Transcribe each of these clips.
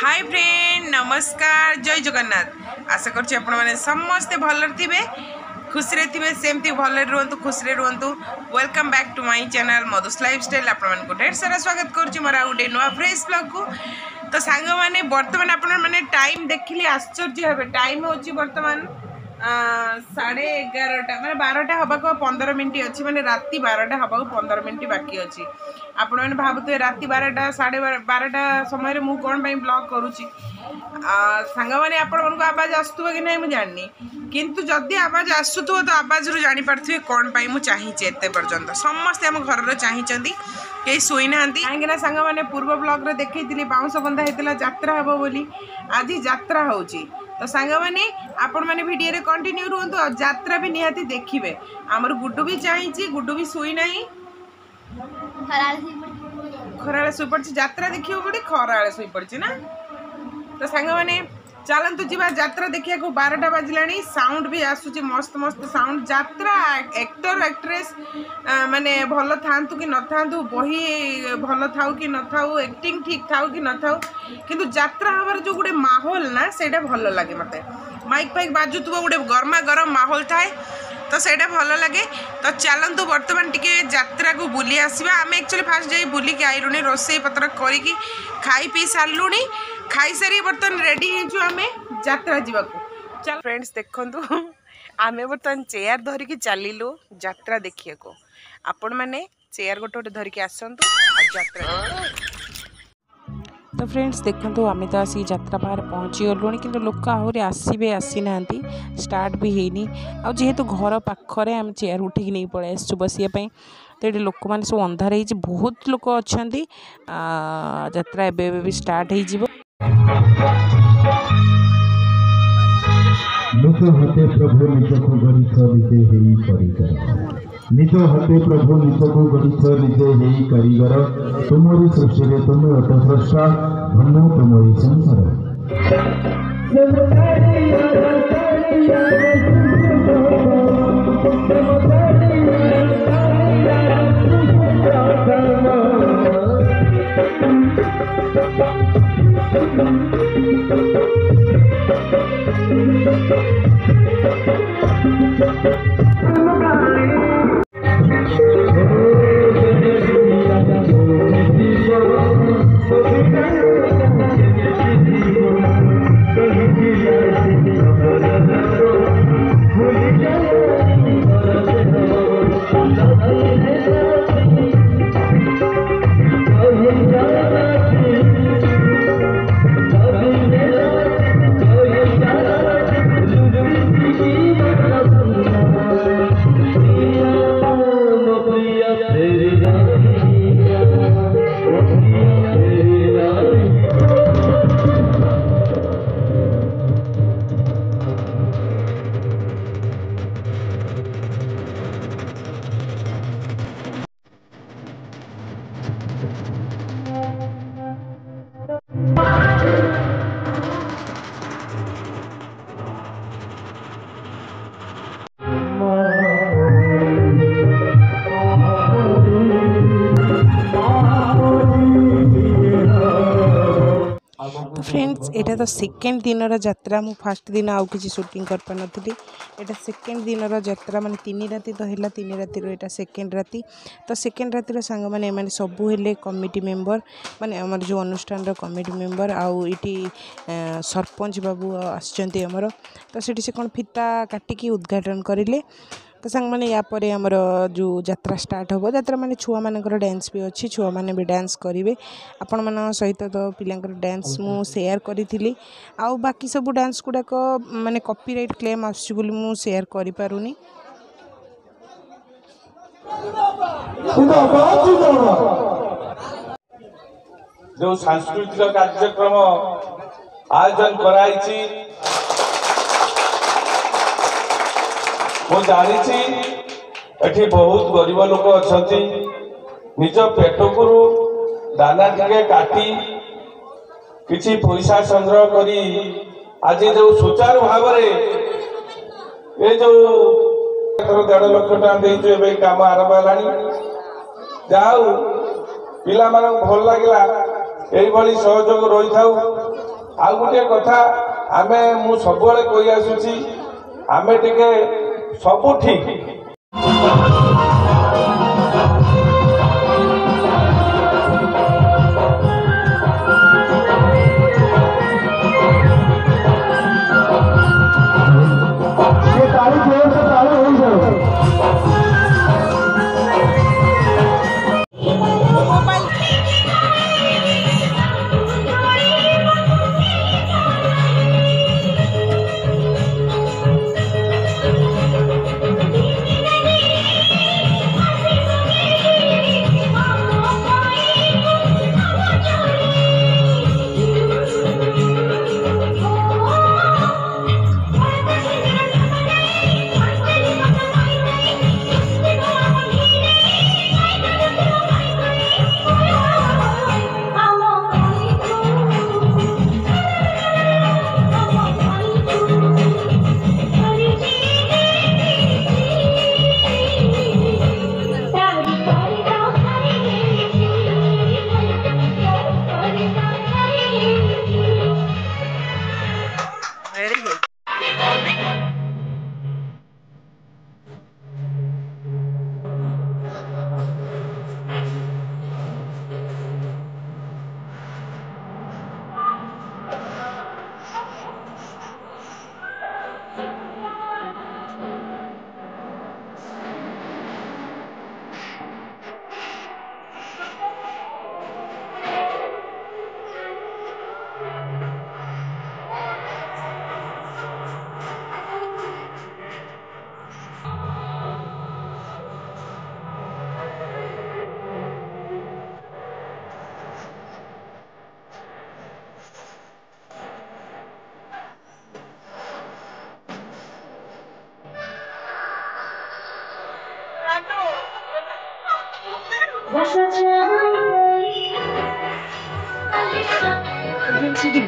Hi friend नमस्कार जय जगन्नाथ। आशा करछि आपण माने समस्त भल थे खुशी थे सेमती भल रुहतु खुशी रुहतु। Welcome back to my channel Madhu's lifestyle. आपण ढेर सारा स्वागत करुच्ची मोर आ गोटे नुआ फ्रेश ब्लॉग को। तो सांग मैंने बर्तमान आपण मैंने टाइम देखिले आश्चर्य हे। टाइम हूँ बर्तमान 11:30 मैंने 12टा हवाक 15 मिनट अच्छी मैंने राति 12टा हवाक 15 मिनट बाकी अच्छी। आपण मैंने भावुए राति 12टा 12:30 समय मु कौन ब्लॉग करुच्ची सांग मैंने आपण आवाज आसुव कि नहीं मुझे जाननी किंतु जदि आवाज आसुव तो आवाज रू जापे कौन पाई मुझे चाहिए एत पर्यंत समस्ते आम घर चाहिए कई शोई ना कहीं सांग मैंने पूर्व ब्लॉग रे देखी बाउंश बंधा होता यात्रा हे बोली आज यात्रा हो तो सांग मैंने आपण मैंने वीडियो रे कंटिन्यू रुहतु और यात्रा भी निहाती देखिए। आमर गुड्डू भी चाहिए गुड्डू भी शोई ना खरा शोई पड़ी यात्रा देखिए बड़े खरा शोई पड़ी ना। तो सांग मैंने चलतु जी यात्रा देखा 12टा बाजिला साउंड भी आसूची मस्त मस्त साउंड। यात्रा एक्टर एक्ट्रेस माने भल था कि न था बही भल था कि न था एक्टिंग ठीक था कि न था किंतु यात्रा हमार जो गोटे माहौल ना सेटा भल लगे मत माइक फाइक बाजुव गोटे गर्मा गरम माहौल थाए तो सेटा भल लगे। तो चलतु बर्तमान टिके यात्रा को बुली आसवा। आम एक्चुअली फास्ट जाई बुली के आइलुनी रोसई पत्र करी खाई पी सारूनी खाई सारी बर्तमान रेडी आम यात्रा जावाक। चल फ्रेंड्स देखु आम बर्तमान चेयर धरिकी चलू यात्रा देखिए को। आपण मैंने चेयर गोटे गोटे धरिकी आसतु यात्रा। तो फ्रेंड्स देखो आम तो आसिक यात्रा बाहर पहुँची गलुँ कि लोक आहरी आसबे आसी ना स्टार्ट भी हैनी जेहेतु घर पाखरे आम चेयर उठिक नहीं पलि आसु बसापी। तो ये लोक मैंने सब अंधार हो बहुत लोक अच्छा यात्रा एवं भी स्टार्ट हो निज हाथे प्रभु निजको गणित निजे हेई कारीगर निज हाथे प्रभु निजको गणित निजे हेई कारीगर तुमरी सृष्टि रे तुम अटस्रष्टा धन्य तुमरी संसार। फ्रेंड्स एटा तो सेकेंड दिन यात्रा मु फास्ट दिन आउ किसी शूटिंग कर पार नी एटा सेकेंड दिन यात्रा माने 3 राति तो है 3 राति एटा सेकेंड राति। तो सेकेंड राति सांग मैंने सबू हेले कमिटी मेंबर माने आमर जो अनुष्ठान रो कमिटी मेंबर आउ इटी सरपंच बाबू आछंती आमर। तो सेठी से कौन फिता काटिकी उद्घाटन करिले। तो सांग मैंने यापर आमर जो यात्रा स्टार्ट हो यात्रा माने छुआ मानकर डांस भी अच्छी छुआ माने भी डांस करेंगे आपण मान सहित। तो पिलांकर डांस मु शेयर करी आउ बाकी सब डांस गुड़ाक माने कॉपीराइट क्लेम आसुची बोली मु शेयर करि पारुनी। जो सांस्कृतिक कार्यक्रम आयोजन कराई मु जानी एठी बहुत गरीब लोक अच्छा निज पेट को दाना टे काटी किसी पैसा संग्रह करी आज जो सुचारू भाव ये जो 1.5 लाख टका देचु काम आरंभ है जाऊ पिला भल लगे यही सहयोग रही था। ଆଉ गोटे कथा आमे मु सबले कहि आसुची आमे टिके सब ठीक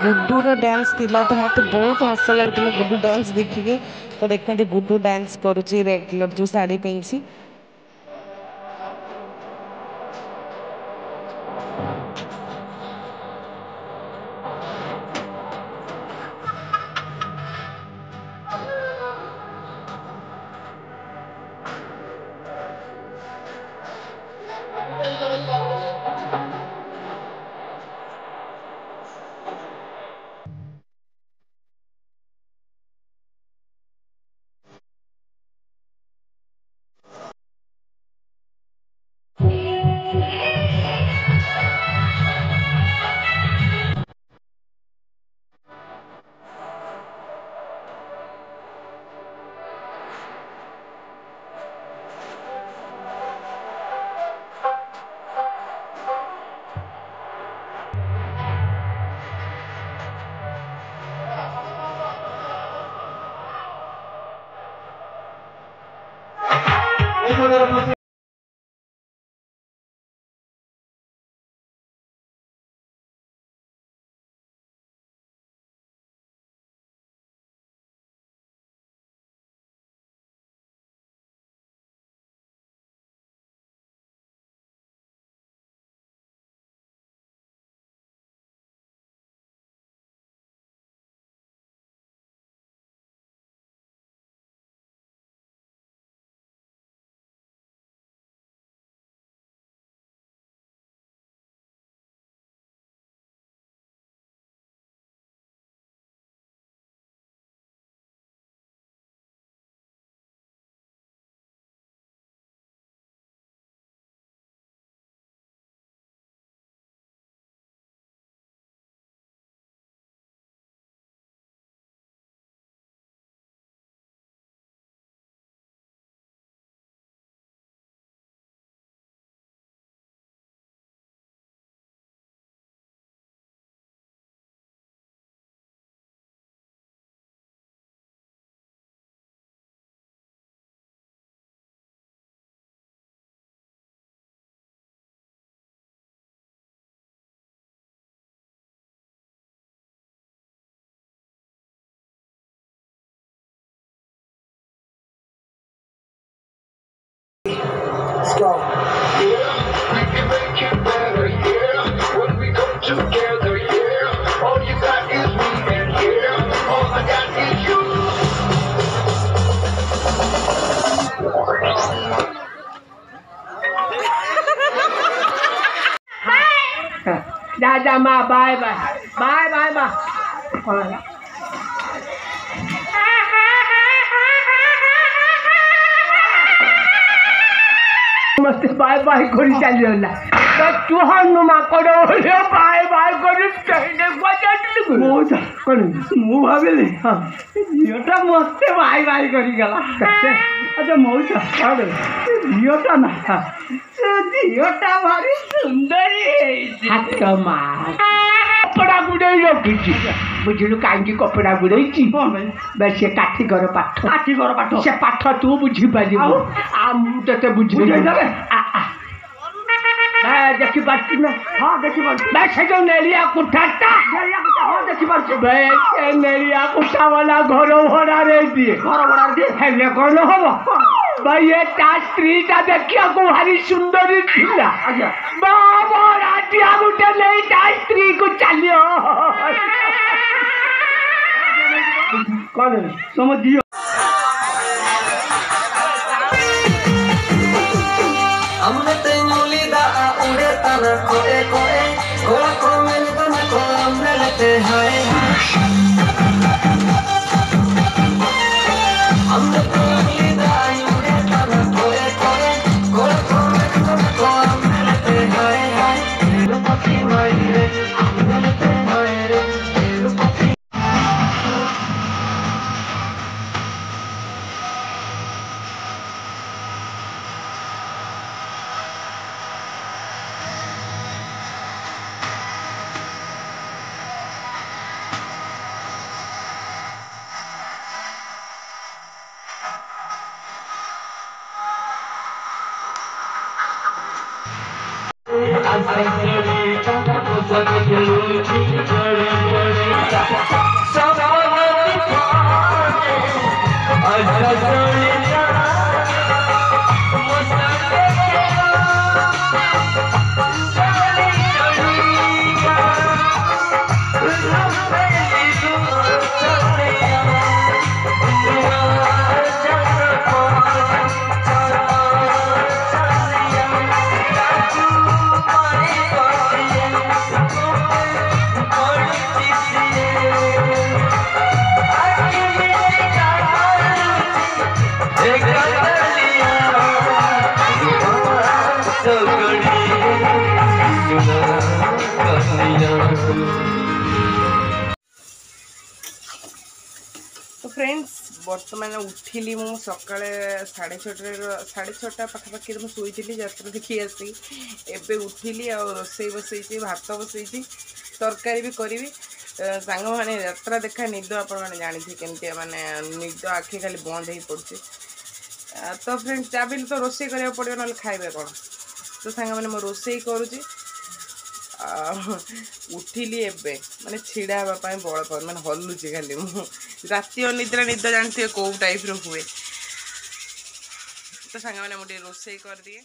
गुड्डूर डांस थिला तो मत बहुत हस लगता गुड्डू डांस देखिए तो देखते गुड्डू डांस करुच्ची रेड कलर जो sari पहनसी Together, yeah. When we come together, yeah. All you got is tata माँ bye bye bye bye bye मस्त बाय बाय कर चलिए तू हनुमा करो बाय बाय कर मु भाविली झीटा मस्त बाय बाय कर अच्छा मौसा झीटा ना झीटा भारी सुंदरी हाथ माँ कपड़ा गुड़े रखी बुझलु कहीं कपड़ा गुड़े से काठी घर पाठ से पाठ तू बुझी पारि ते बुझे देखी पार्टी ना हाँ देखी पार्टी से जो नेलिया कुठाटा हाँ देखी पार्टी नेलिया कुठा वाला घर भड़ा रे दिए हेले कौन हम भाई ये स्त्री टा देखिया को भारी सुंदरी थिला बाबा रातिया गुटे नहीं स्त्री को चलियो कौन समझियो हमने तेनुली दा उड़े तना कोए कोए गोला को मिल तना को हमने लेते हाय हमने तेनुली दा उड़े तना कोए कोए गोला को मिल तना को हमने लेते हाय हाय रुपती मायरे हमने लेते हाय रे रुपती तो फ्रेंड्स बर्तमान उठिली मु सकाଳେ 6:30 पाखापाखि शुई यात्रा देखी आसी एबे उठिली आ रोसई बसई भात बसई तरकारी भी करी सांग मैंने यात्रा देखा निद आप जानी केमती माने निद आखि खाली बंद हो पड़े तो फ्रेंड्स जब तो रोसई करा पड़ो ना खाइबे कौन तो सांग मैंने मो रोसई करुँची उठिली एबे माने छिड़ा हाँपाई बल पार माने हलुची खाली मु राति अनिद्रा निद जानते कौ टाइप हुए तो सांग मैंने मुझे रोसई कर दिए।